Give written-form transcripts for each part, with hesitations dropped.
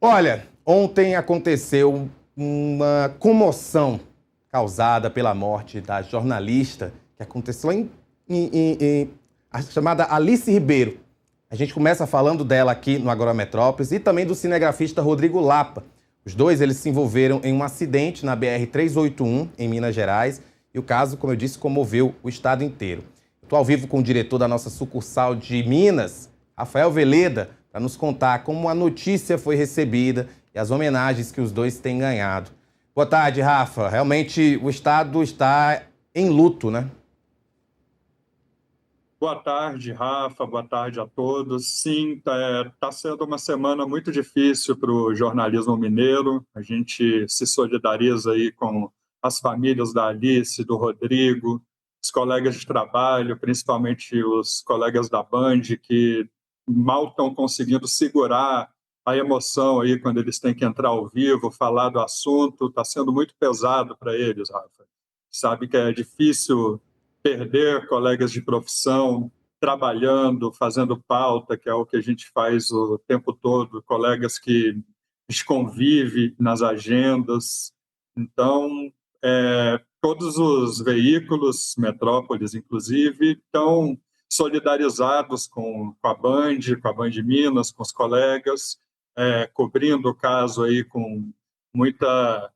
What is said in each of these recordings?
Olha, ontem aconteceu uma comoção causada pela morte da jornalista que aconteceu a chamada Alice Ribeiro. A gente começa falando dela aqui no Agora Metrópolis e também do cinegrafista Rodrigo Lapa. Os dois eles se envolveram em um acidente na BR-381, em Minas Gerais, e o caso, como eu disse, comoveu o estado inteiro. Estou ao vivo com o diretor da nossa sucursal de Minas, Rafael Veleda, para nos contar como a notícia foi recebida e as homenagens que os dois têm ganhado. Boa tarde, Rafa. Realmente o estado está em luto, né? Boa tarde, Rafa. Boa tarde a todos. Sim, tá sendo uma semana muito difícil para o jornalismo mineiro. A gente se solidariza aí com as famílias da Alice, do Rodrigo, os colegas de trabalho, principalmente os colegas da Band, que mal estão conseguindo segurar a emoção aí quando eles têm que entrar ao vivo, falar do assunto. Está sendo muito pesado para eles, Rafa. Sabe que é difícil perder colegas de profissão trabalhando, fazendo pauta, que é o que a gente faz o tempo todo, colegas que a gente convive nas agendas. Então, todos os veículos, Metrópolis inclusive, estão solidarizados com a Band, com a Band Minas, com os colegas, cobrindo o caso aí com muita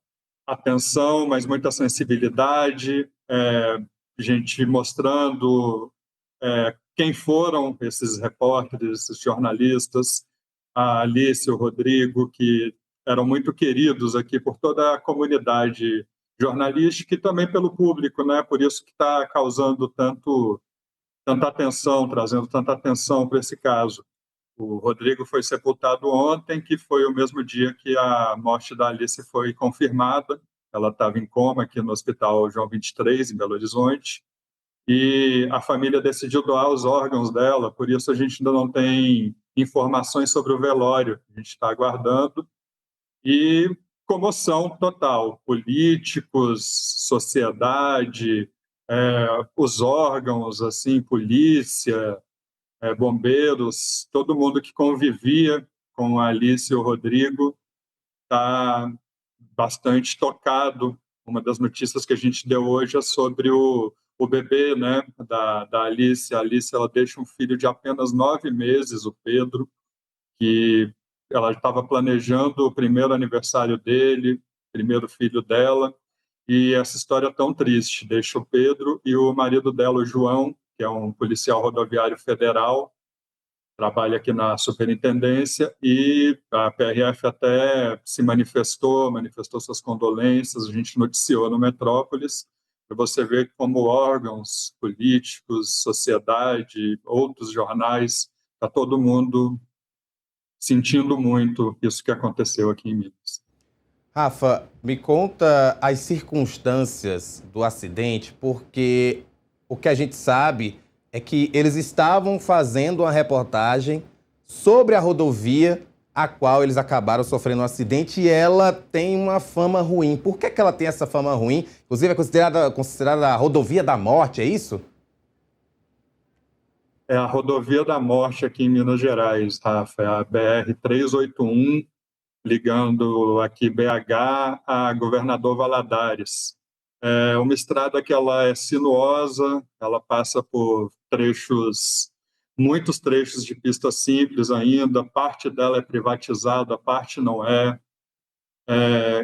atenção, mas muita sensibilidade, gente mostrando quem foram esses repórteres, esses jornalistas, a Alice e o Rodrigo, que eram muito queridos aqui por toda a comunidade jornalística e também pelo público, né? Por isso que está causando tanta atenção, trazendo tanta atenção para esse caso. O Rodrigo foi sepultado ontem, que foi o mesmo dia que a morte da Alice foi confirmada. Ela estava em coma aqui no Hospital João 23, em Belo Horizonte, e a família decidiu doar os órgãos dela, por isso a gente ainda não tem informações sobre o velório. A gente está aguardando. E comoção total, políticos, sociedade, os órgãos, assim, polícia, bombeiros, todo mundo que convivia com a Alice e o Rodrigo está bastante tocado. Uma das notícias que a gente deu hoje é sobre o bebê, né, da Alice. A Alice, ela deixa um filho de apenas 9 meses, o Pedro, que ela estava planejando o primeiro aniversário dele, primeiro filho dela, e essa história é tão triste. Deixa o Pedro e o marido dela, o João, que é um policial rodoviário federal, trabalha aqui na superintendência, e a PRF até se manifestou suas condolências, a gente noticiou no Metrópolis, para você ver como órgãos políticos, sociedade, outros jornais, está todo mundo sentindo muito isso que aconteceu aqui em Minas. Rafa, me conta as circunstâncias do acidente, porque o que a gente sabe é que eles estavam fazendo uma reportagem sobre a rodovia a qual eles acabaram sofrendo um acidente e ela tem uma fama ruim. Por que ela tem essa fama ruim? Inclusive é considerada a rodovia da morte, é isso? É a rodovia da morte aqui em Minas Gerais, Rafa, é a BR-381, ligando aqui BH a Governador Valadares. É uma estrada que ela é sinuosa, ela passa por muitos trechos de pista simples ainda, parte dela é privatizada, parte não é.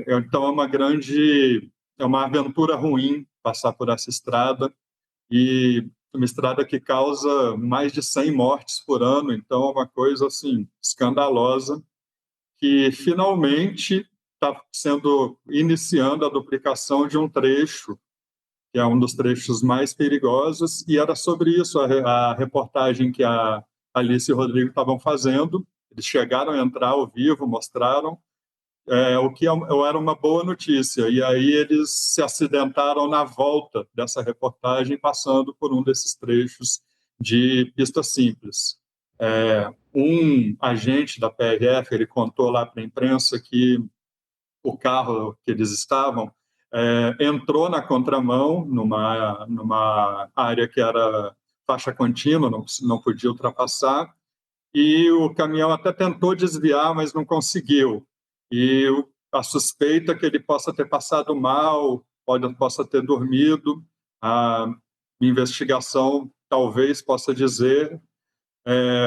Então é uma aventura ruim passar por essa estrada, e uma estrada que causa mais de 100 mortes por ano, então é uma coisa assim escandalosa, que finalmente está iniciando a duplicação de um trecho, que é um dos trechos mais perigosos, e era sobre isso a reportagem que a Alice e o Rodrigo estavam fazendo. Eles chegaram a entrar ao vivo, mostraram, o que era uma boa notícia, e aí eles se acidentaram na volta dessa reportagem, passando por um desses trechos de pista simples. Um agente da PRF, ele contou lá para a imprensa que o carro que eles estavam entrou na contramão, numa área que era faixa contínua, não podia ultrapassar, e o caminhão até tentou desviar, mas não conseguiu. e a suspeita é que ele possa ter passado mal, possa ter dormido. A investigação talvez possa dizer,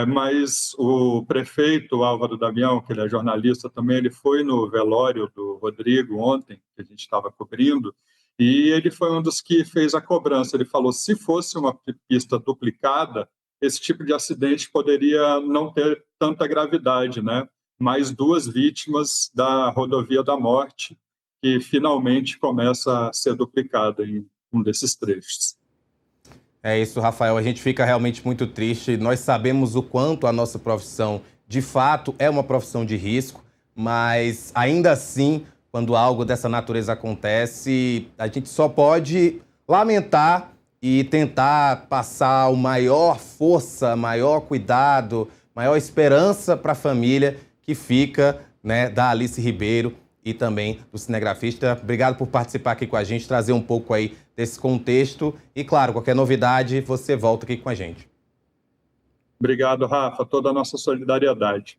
mas o prefeito Álvaro Damião, que ele é jornalista também, ele foi no velório do Rodrigo ontem, que a gente estava cobrindo, e ele foi um dos que fez a cobrança. Ele falou: se fosse uma pista duplicada, esse tipo de acidente poderia não ter tanta gravidade, né? Mais 2 vítimas da rodovia da morte, que finalmente começa a ser duplicada em um desses trechos. É isso, Rafael. A gente fica realmente muito triste. Nós sabemos o quanto a nossa profissão, de fato, é uma profissão de risco, mas ainda assim, quando algo dessa natureza acontece, a gente só pode lamentar e tentar passar o maior força, maior cuidado, maior esperança para a família que fica, né, da Alice Ribeiro e também do cinegrafista. Obrigado por participar aqui com a gente, trazer um pouco aí desse contexto. E, claro, qualquer novidade, você volta aqui com a gente. Obrigado, Rafa. Toda a nossa solidariedade.